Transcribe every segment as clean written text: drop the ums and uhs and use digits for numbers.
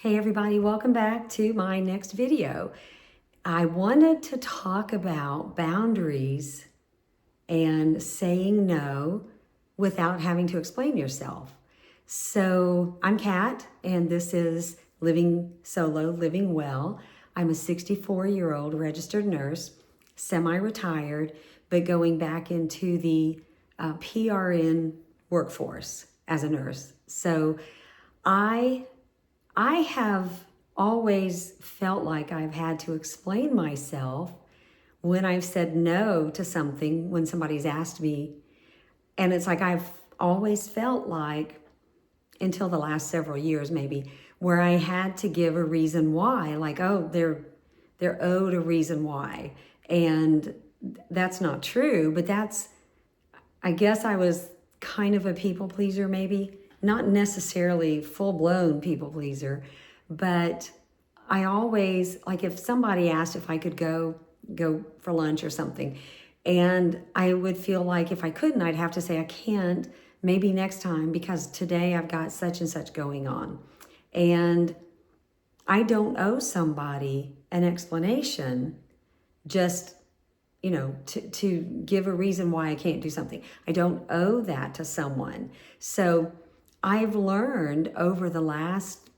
Hey everybody, welcome back to my next video. I wanted to talk about boundaries and saying no without having to explain yourself. So I'm Kat, and this is Living Solo, Living Well. I'm a 64-year-old registered nurse, semi-retired, but going back into the PRN workforce as a nurse. So I have always felt like I've had to explain myself when I've said no to something, when somebody's asked me. And it's like I've always felt like, until the last several years maybe, where I had to give a reason why, like, oh, they're owed a reason why. And that's not true, but I guess I was kind of a people pleaser maybe. Not necessarily full-blown people pleaser, but I always, like if somebody asked if I could go for lunch or something, and I would feel like if I couldn't, I'd have to say I can't, maybe next time, because today I've got such and such going on. And I don't owe somebody an explanation just to give a reason why I can't do something. I don't owe that to someone. So I've learned over the last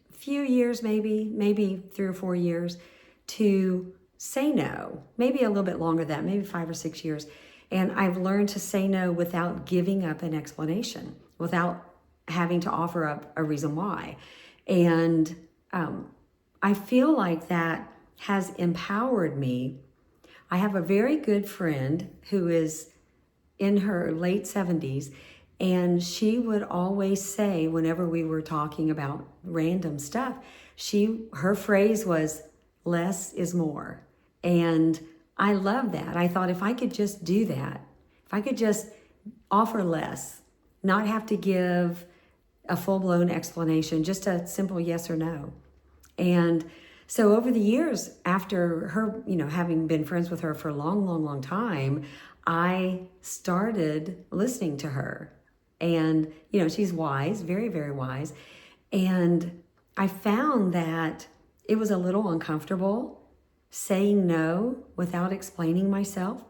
few years, maybe 3 or 4 years, to say no. Maybe a little bit longer than that, maybe 5 or 6 years. And I've learned to say no without giving up an explanation, without having to offer up a reason why. And I feel like that has empowered me. I have a very good friend who is in her late 70s, and she would always say, whenever we were talking about random stuff, her phrase was, less is more. And I love that. I thought if I could just do that, if I could just offer less, not have to give a full-blown explanation, just a simple yes or no. And so over the years, after her, having been friends with her for a long, long, long time, I started listening to her. And, she's wise, very, very wise. And I found that it was a little uncomfortable saying no without explaining myself.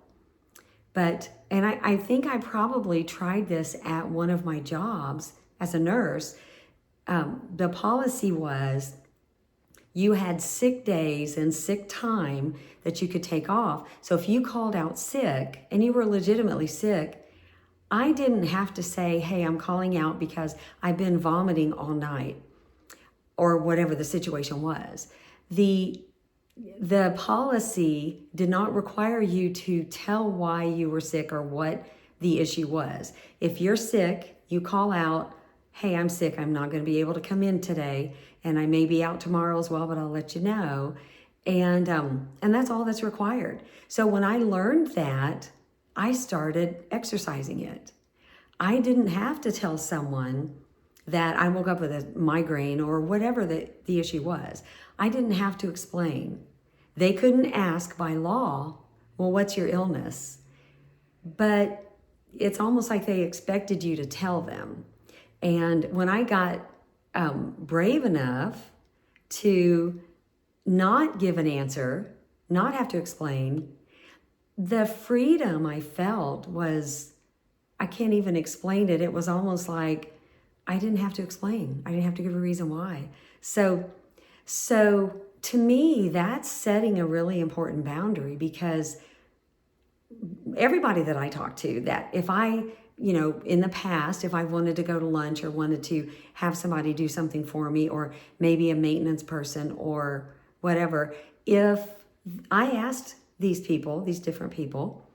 And I think I probably tried this at one of my jobs as a nurse. The policy was, you had sick days and sick time that you could take off. So if you called out sick and you were legitimately sick, I didn't have to say, hey, I'm calling out because I've been vomiting all night, or whatever the situation was. The policy did not require you to tell why you were sick or what the issue was. If you're sick, you call out, hey, I'm sick, I'm not going to be able to come in today, and I may be out tomorrow as well, but I'll let you know. And that's all that's required. So when I learned that, I started exercising it. I didn't have to tell someone that I woke up with a migraine or whatever the issue was. I didn't have to explain. They couldn't ask by law, well, what's your illness? But it's almost like they expected you to tell them. And when I got brave enough to not give an answer, not have to explain, the freedom I felt was, I can't even explain it. It was almost like I didn't have to explain. I didn't have to give a reason why. So to me, that's setting a really important boundary, because everybody that I talk to, that if I, in the past, if I wanted to go to lunch or wanted to have somebody do something for me, or maybe a maintenance person or whatever, if I asked these different people,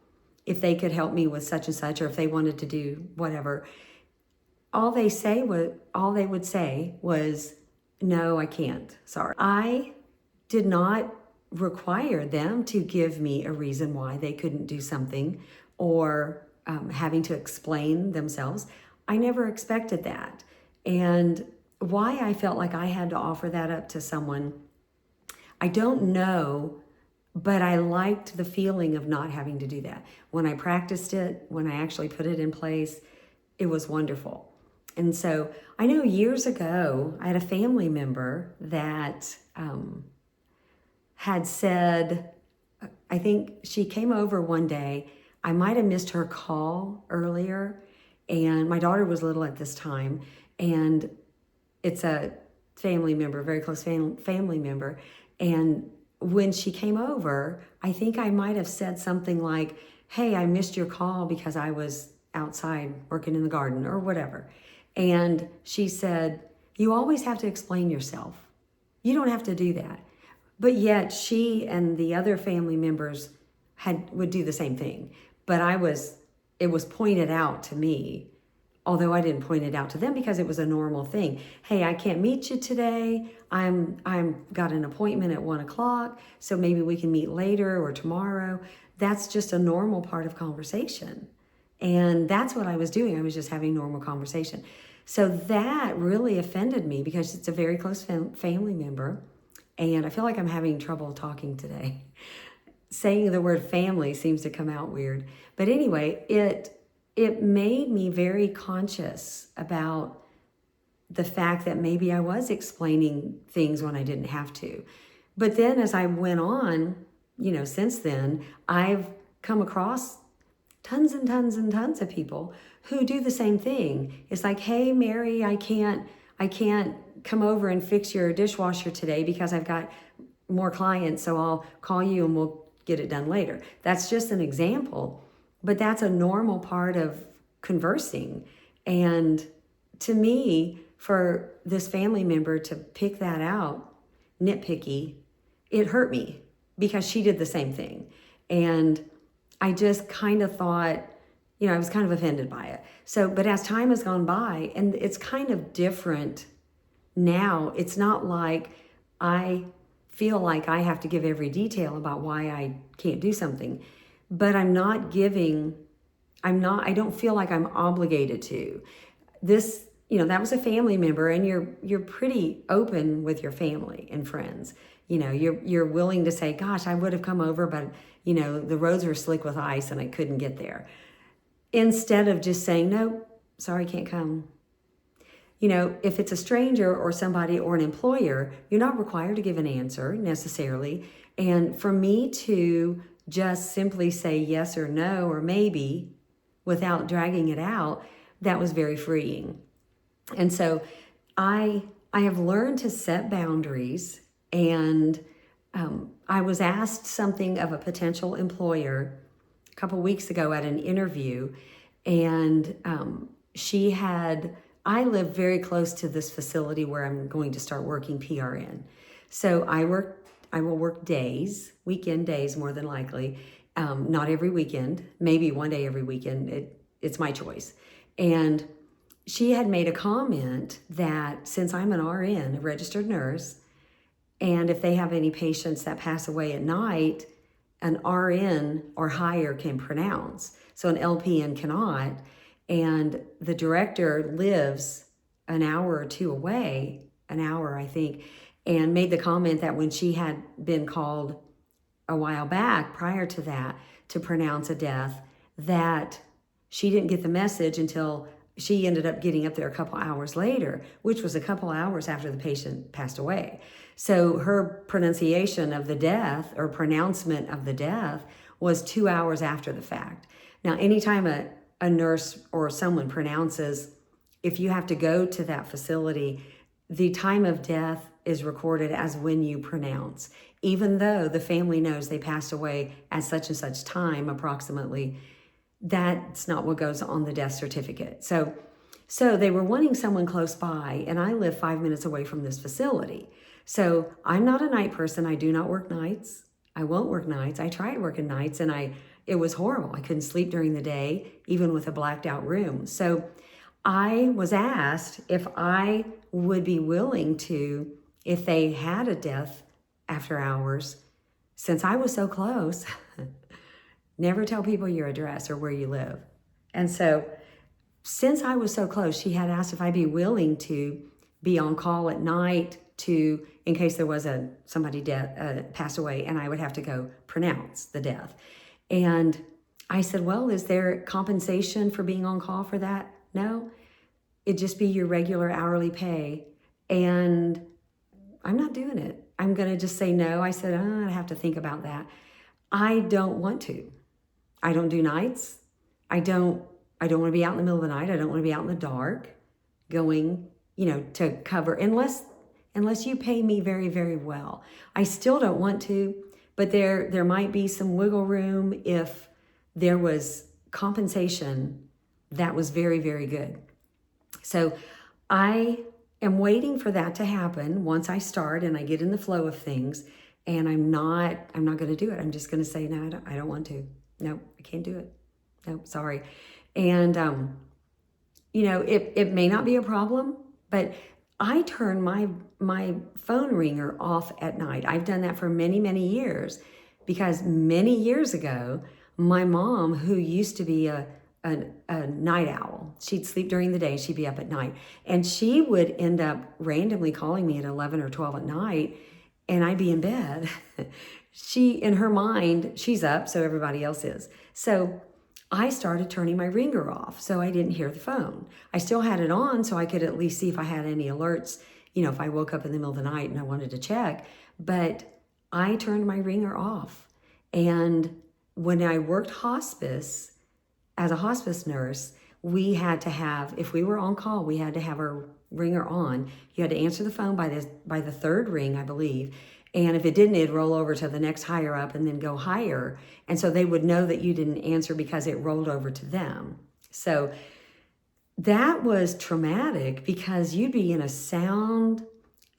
if they could help me with such and such, or if they wanted to do whatever, all they would say was, no, I can't, sorry. I did not require them to give me a reason why they couldn't do something, or having to explain themselves. I never expected that. And why I felt like I had to offer that up to someone, I don't know, but I liked the feeling of not having to do that. When I practiced it, when I actually put it in place, it was wonderful. And so I know years ago, I had a family member that had said, I think she came over one day. I might have missed her call earlier, and my daughter was little at this time, and it's a family member, very close family member. And when she came over, I think I might have said something like, hey, I missed your call because I was outside working in the garden or whatever. And she said, you always have to explain yourself. You don't have to do that. But yet she and the other family members would do the same thing. But it was pointed out to me, although I didn't point it out to them because it was a normal thing. Hey, I can't meet you today. I'm got an appointment at 1:00, so maybe we can meet later or tomorrow. That's just a normal part of conversation. And that's what I was doing. I was just having normal conversation. So that really offended me because it's a very close family member. And I feel like I'm having trouble talking today. Saying the word family seems to come out weird. But anyway, it made me very conscious about the fact that maybe I was explaining things when I didn't have to. But then as I went on, since then, I've come across tons and tons and tons of people who do the same thing. It's like, hey, Mary, I can't come over and fix your dishwasher today because I've got more clients, so I'll call you and we'll get it done later. That's just an example, but that's a normal part of conversing. And to me, for this family member to pick that out, nitpicky, it hurt me because she did the same thing. And I just kind of thought, I was kind of offended by it. So, but as time has gone by, and it's kind of different now, it's not like I feel like I have to give every detail about why I can't do something, but I don't feel like I'm obligated to. This, that was a family member, and you're pretty open with your family and friends. You're willing to say, gosh, I would have come over, but the roads were slick with ice and I couldn't get there. Instead of just saying, no, sorry, can't come. If it's a stranger or somebody or an employer, you're not required to give an answer necessarily. And for me to just simply say yes or no or maybe without dragging it out, that was very freeing. And so I have learned to set boundaries. And I was asked something of a potential employer a couple weeks ago at an interview, and I live very close to this facility where I'm going to start working PRN. So I will work days, weekend days more than likely, not every weekend, maybe one day every weekend. It's my choice. And she had made a comment that since I'm an RN, a registered nurse, and if they have any patients that pass away at night, an RN or higher can pronounce. So an LPN cannot. And the director lives an hour or two away, an hour, I think, and made the comment that when she had been called a while back prior to that to pronounce a death, that she didn't get the message until she ended up getting up there a couple hours later, which was a couple hours after the patient passed away. So her pronunciation of the death or pronouncement of the death was 2 hours after the fact. Now, anytime a nurse or someone pronounces, if you have to go to that facility, the time of death is recorded as when you pronounce, even though the family knows they passed away at such and such time approximately. That's not what goes on the death certificate. So they were wanting someone close by, and I live 5 minutes away from this facility. So I'm not a night person. I do not work nights. I won't work nights. I tried working nights, and it was horrible. I couldn't sleep during the day, even with a blacked out room. So I was asked if I would be willing to, if they had a death after hours, since I was so close, never tell people your address or where you live. And so since I was so close, she had asked if I'd be willing to be on call at night in case there was somebody passed away, and I would have to go pronounce the death. And I said, well, is there compensation for being on call for that? No. it just be your regular hourly pay. And I'm not doing it. I'm going to just say no. I said, I have to think about that. I don't want to. I don't do nights. I don't want to be out in the middle of the night. I don't want to be out in the dark going, to cover unless you pay me very, very well. I still don't want to, but there might be some wiggle room if there was compensation that was very, very good. So I am waiting for that to happen once I start and I get in the flow of things, and I'm not going to do it. I'm just going to say, no, I don't want to. No, I can't do it. No, sorry. And, it may not be a problem, but I turn my phone ringer off at night. I've done that for many, many years because many years ago, my mom, who used to be a night owl, she'd sleep during the day, she'd be up at night, and she would end up randomly calling me at 11 or 12 at night, and I'd be in bed. In her mind, she's up, so everybody else is. So I started turning my ringer off so I didn't hear the phone. I still had it on so I could at least see if I had any alerts, if I woke up in the middle of the night and I wanted to check. But I turned my ringer off. And when I worked hospice, as a hospice nurse, we had to have, if we were on call, we had to have our ringer on. You had to answer the phone by the third ring, I believe. And if it didn't, it'd roll over to the next higher up and then go higher. And so they would know that you didn't answer because it rolled over to them. So that was traumatic because you'd be in a sound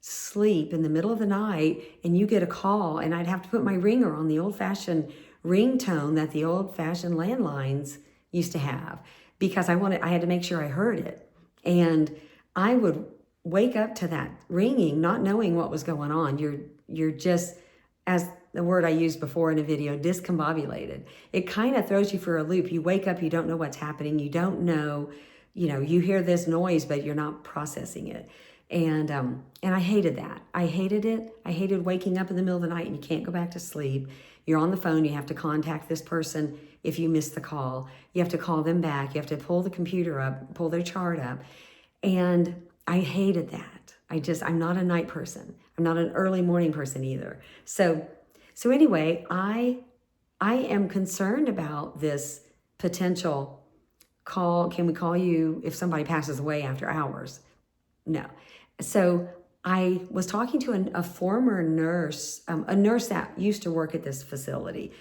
sleep in the middle of the night and you get a call, and I'd have to put my ringer on the old-fashioned ringtone that the old-fashioned landlines used to have because I had to make sure I heard it. And I would wake up to that ringing, not knowing what was going on. You're just, as the word I used before in a video, discombobulated. It kind of throws you for a loop. You wake up, you don't know what's happening. You don't know, you hear this noise, but you're not processing it. And I hated that. I hated it. I hated waking up in the middle of the night and you can't go back to sleep. You're on the phone. You have to contact this person if you miss the call. You have to call them back. You have to pull the computer up, pull their chart up. And I hated that. I'm not a night person. I'm not an early morning person either. So anyway, I am concerned about this potential call. Can we call you if somebody passes away after hours? No. So I was talking to a former nurse, a nurse that used to work at this facility.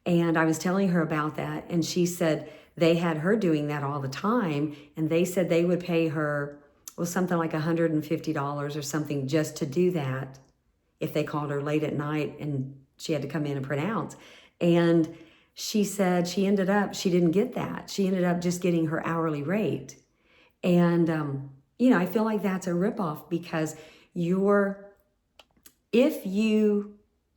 And I was telling her about that. And she said they had her doing that all the time. And they said they would pay her, something like $150 or something just to do that if they called her late at night and she had to come in and pronounce. And she said she didn't get that. She ended up just getting her hourly rate. And, I feel like that's a ripoff because if you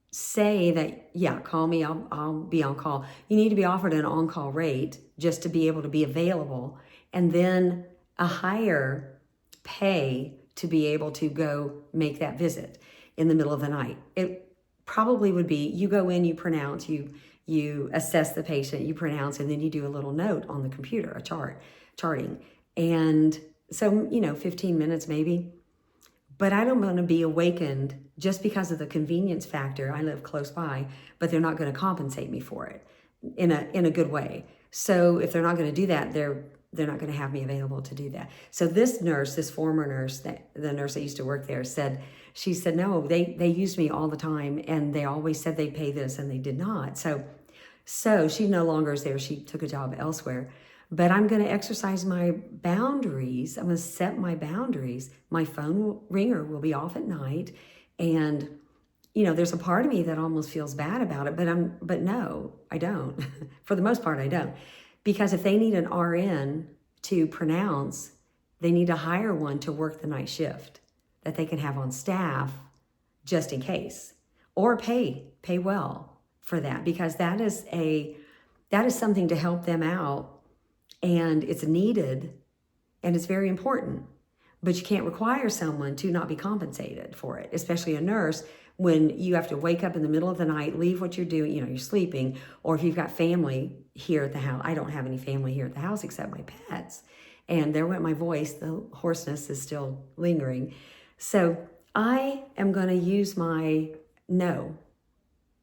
say that, yeah, call me, I'll be on call, you need to be offered an on-call rate just to be able to be available, and then a higher pay to be able to go make that visit in the middle of the night. It probably would be you go in, you pronounce, you assess the patient, you pronounce, and then you do a little note on the computer, a charting. And so, 15 minutes maybe. But I don't want to be awakened just because of the convenience factor. I live close by, but they're not going to compensate me for it in a good way. So if they're not going to do that, they're not going to have me available to do that. So this former nurse, the nurse that used to work there, she said, no, they used me all the time and they always said they'd pay this and they did not. So she no longer is there. She took a job elsewhere. But I'm going to exercise my boundaries. I'm going to set my boundaries. My phone ringer will be off at night. And, there's a part of me that almost feels bad about it, but no, I don't. For the most part, I don't. Because if they need an RN to pronounce, they need to hire one to work the night shift that they can have on staff just in case, or pay well for that, because that is something to help them out, and it's needed and it's very important. But you can't require someone to not be compensated for it, especially a nurse, when you have to wake up in the middle of the night, leave what you're doing, you're sleeping, or if you've got family here at the house. I don't have any family here at the house except my pets. And there went my voice. The hoarseness is still lingering. So I am going to use my no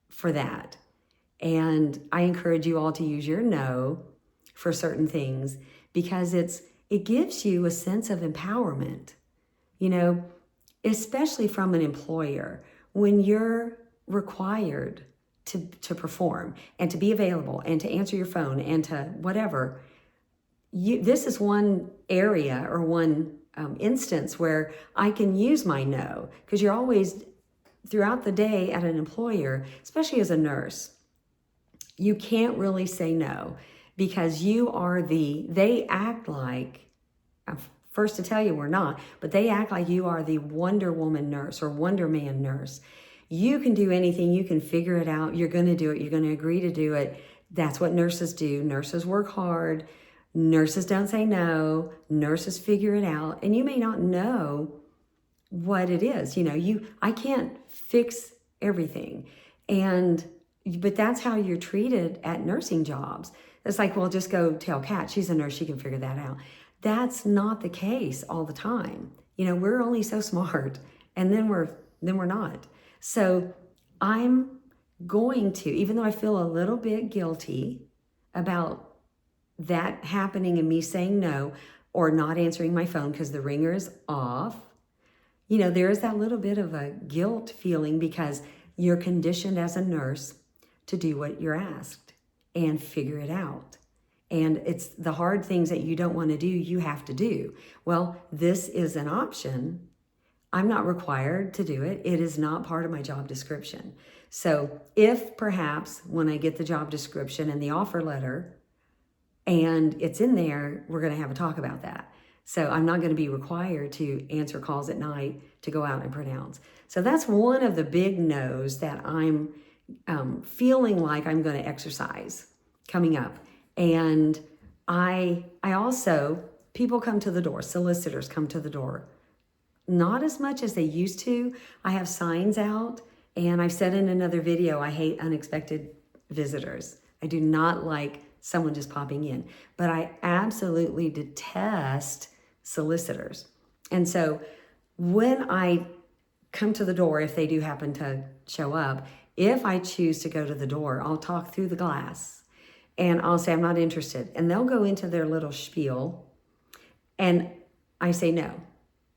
for that. And I encourage you all to use your no for certain things because it gives you a sense of empowerment, you know, especially from an employer when you're required to perform and to be available and to answer your phone and to whatever. This is one area or one instance where I can use my no, because you're always throughout the day at an employer, especially as a nurse, you can't really say no because they act like, first to tell you we're not, but they act like you are the Wonder Woman nurse or Wonder Man nurse. You can do anything, you can figure it out, you're going to do it, you're going to agree to do it. That's what nurses do. Nurses work hard. Nurses don't say no. Nurses figure it out. And you may not know what it is. You know, I can't fix everything. But that's how you're treated at nursing jobs. It's like, well, just go tell Kat, she's a nurse, she can figure that out. That's not the case all the time. You know, we're only so smart, and then we're not. So I'm going to, even though I feel a little bit guilty about that happening and me saying no or not answering my phone because the ringer is off, you know, there is that little bit of a guilt feeling because you're conditioned as a nurse to do what you're asked and figure it out. And it's the hard things that you don't want to do, you have to do. Well, this is an option. I'm not required to do it. It is not part of my job description. So if perhaps when I get the job description and the offer letter and it's in there, we're going to have a talk about that. So I'm not going to be required to answer calls at night to go out and pronounce. So that's one of the big no's that I'm feeling like I'm going to exercise coming up. And I also, people come to the door, solicitors come to the door. Not as much as they used to. I have signs out, and I've said in another video, I hate unexpected visitors. I do not like someone just popping in, but I absolutely detest solicitors. And so when I come to the door, if they do happen to show up, if I choose to go to the door, I'll talk through the glass and I'll say, I'm not interested. And they'll go into their little spiel and I say no.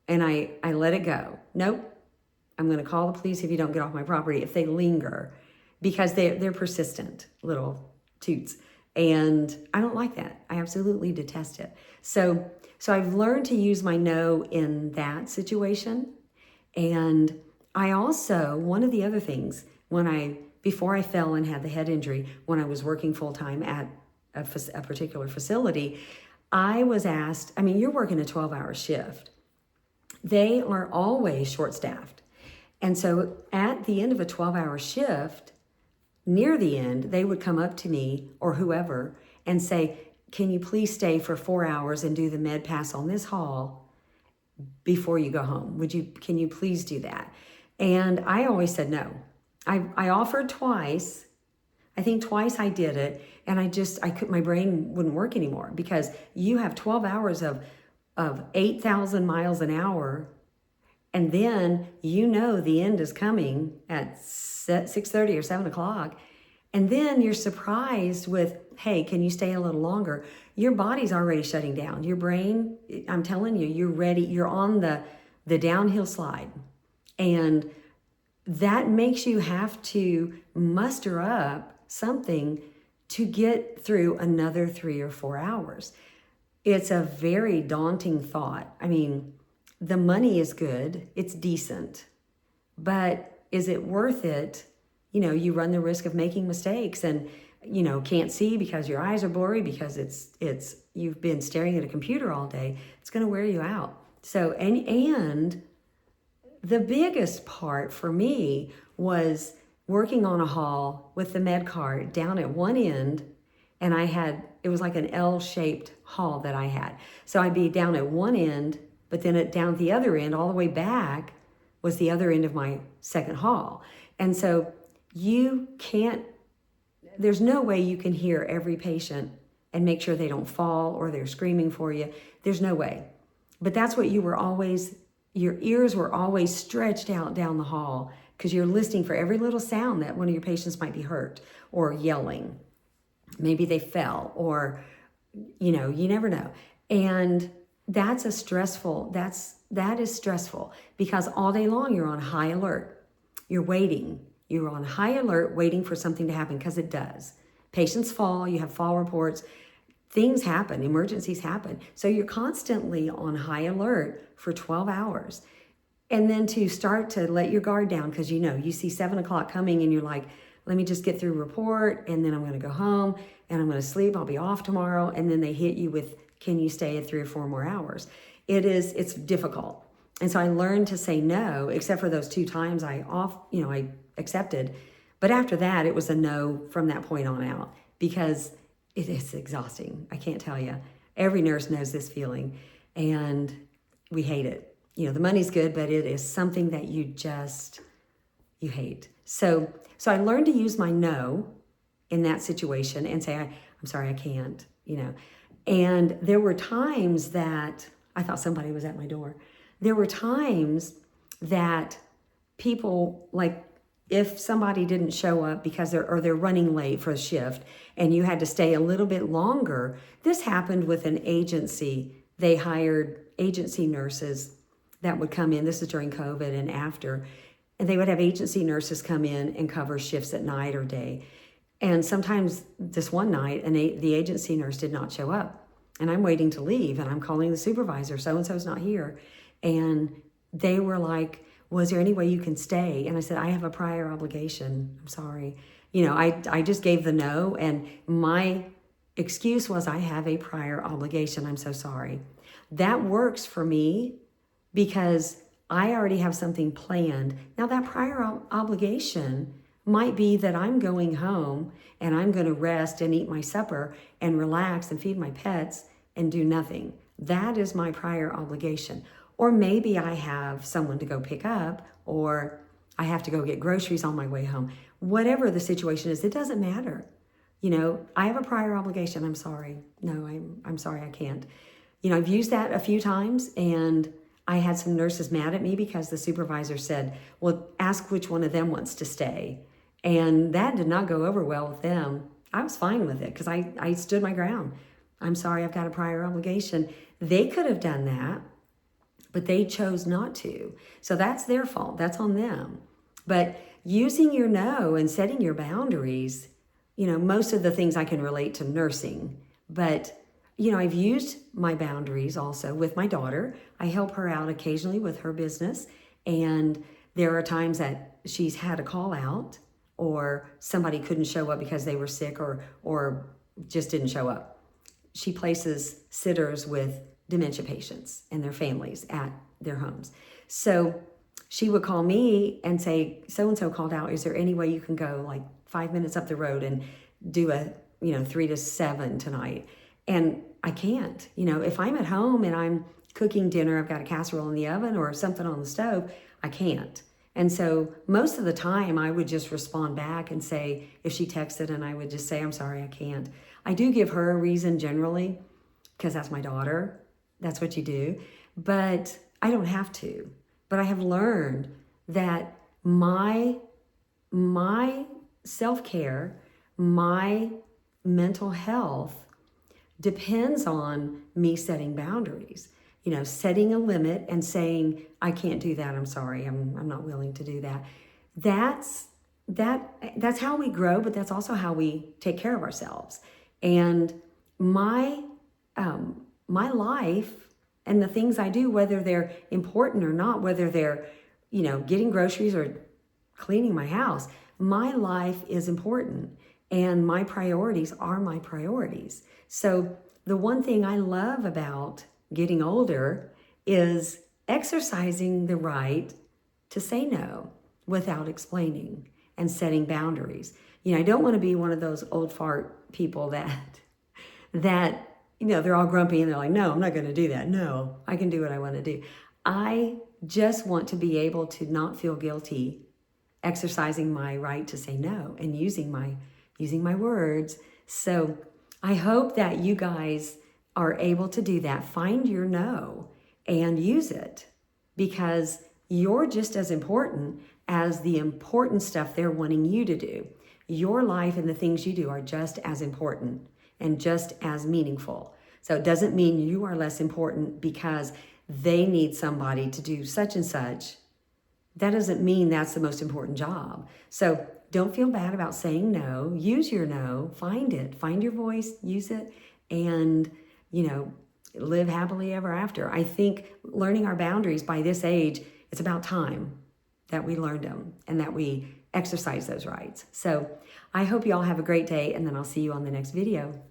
And I let it go. Nope, I'm going to call the police if you don't get off my property, if they linger, because they're persistent little toots. And I don't like that. I absolutely detest it. So I've learned to use my no in that situation. And I also, one of the other things, before I fell and had the head injury, when I was working full-time at a particular facility, I was asked, I mean, you're working a 12-hour shift. They are always short-staffed. And so at the end of a 12-hour shift, near the end, they would come up to me or whoever and say, can you please stay for 4 hours and do the med pass on this hall before you go home? Can you please do that? And I always said no. I offered twice. I think twice I did it. And my brain wouldn't work anymore because you have 12 hours of 8,000 miles an hour. And then the end is coming at 6:30 or 7 o'clock. And then you're surprised with, hey, can you stay a little longer? Your body's already shutting down. Your brain, I'm telling you, you're ready. You're on the downhill slide. And that makes you have to muster up something to get through another 3 or 4 hours. It's a very daunting thought. I mean, the money is good, it's decent, but is it worth it? You run the risk of making mistakes and, can't see because your eyes are blurry because you've been staring at a computer all day. It's going to wear you out. So, and the biggest part for me was working on a hall with the med cart down at one end, and it was like an L-shaped hall that I had. So I'd be down at one end, but then down at the other end, all the way back, was the other end of my second hall. And so there's no way you can hear every patient and make sure they don't fall or they're screaming for you. There's no way. But that's what you were always, your ears were always stretched out down the hall because you're listening for every little sound that one of your patients might be hurt or yelling. Maybe they fell or, you never know. And that is stressful because all day long you're on high alert. You're waiting. You're on high alert waiting for something to happen because it does. Patients fall, you have fall reports, things happen, emergencies happen. So you're constantly on high alert for 12 hours. And then to start to let your guard down because you see 7 o'clock coming and you're like, let me just get through report and then I'm going to go home and I'm going to sleep. I'll be off tomorrow. And then they hit you with, can you stay at 3 or 4 more hours? It's difficult. And so I learned to say no, except for those 2 times I accepted. But after that, it was a no from that point on out because it is exhausting. I can't tell you. Every nurse knows this feeling and we hate it. The money's good, but it is something that you hate. So I learned to use my no in that situation and say, I'm sorry, I can't, And there were times that I thought somebody was at my door. There were times that people, like if somebody didn't show up because they're running late for a shift and you had to stay a little bit longer. This happened with an agency. They hired agency nurses that would come in. This is during COVID and after. And they would have agency nurses come in and cover shifts at night or day. And sometimes this one night, the agency nurse did not show up. And I'm waiting to leave and I'm calling the supervisor, so-and-so's not here. And they were like, was there any way you can stay? And I said, I have a prior obligation. I'm sorry. I just gave the no. And my excuse was, I have a prior obligation. I'm so sorry. That works for me because I already have something planned. Now that prior obligation might be that I'm going home and I'm going to rest and eat my supper and relax and feed my pets and do nothing. That is my prior obligation. Or maybe I have someone to go pick up or I have to go get groceries on my way home. Whatever the situation is, it doesn't matter. I have a prior obligation. I'm sorry. No, I'm sorry, I can't. I've used that a few times and I had some nurses mad at me because the supervisor said, well, ask which one of them wants to stay. And that did not go over well with them. I was fine with it because I stood my ground. I'm sorry, I've got a prior obligation. They could have done that, but they chose not to. So that's their fault. That's on them. But using your no and setting your boundaries, most of the things I can relate to nursing, but I've used my boundaries also with my daughter. I help her out occasionally with her business. And there are times that she's had a call out or somebody couldn't show up because they were sick or just didn't show up. She places sitters with dementia patients and their families at their homes. So she would call me and say, so-and-so called out. Is there any way you can go like 5 minutes up the road and do a, 3 to 7 tonight? And I can't, if I'm at home and I'm cooking dinner, I've got a casserole in the oven or something on the stove, I can't. And so most of the time I would just respond back and say, if she texted and I would just say, I'm sorry, I can't. I do give her a reason generally because that's my daughter. That's what you do. But I don't have to. But I have learned that my self-care, my mental health depends on me setting boundaries, setting a limit and saying, I can't do that. I'm sorry. I'm not willing to do that. That's how we grow, but that's also how we take care of ourselves. And my life and the things I do, whether they're important or not, whether they're, getting groceries or cleaning my house, my life is important and my priorities are my priorities. So the one thing I love about getting older is exercising the right to say no without explaining and setting boundaries. I don't want to be one of those old fart people that they're all grumpy and they're like, no, I'm not going to do that. No, I can do what I want to do. I just want to be able to not feel guilty exercising my right to say no and using my words. So I hope that you guys are able to do that. Find your no and use it, because you're just as important as the important stuff they're wanting you to do. Your life and the things you do are just as important and just as meaningful. So it doesn't mean you are less important because they need somebody to do such and such. That doesn't mean that's the most important job. So don't feel bad about saying no. Use your no. Find it. Find your voice. Use it. And, live happily ever after. I think learning our boundaries by this age, it's about time that we learned them and that we exercise those rights. So I hope you all have a great day, and then I'll see you on the next video.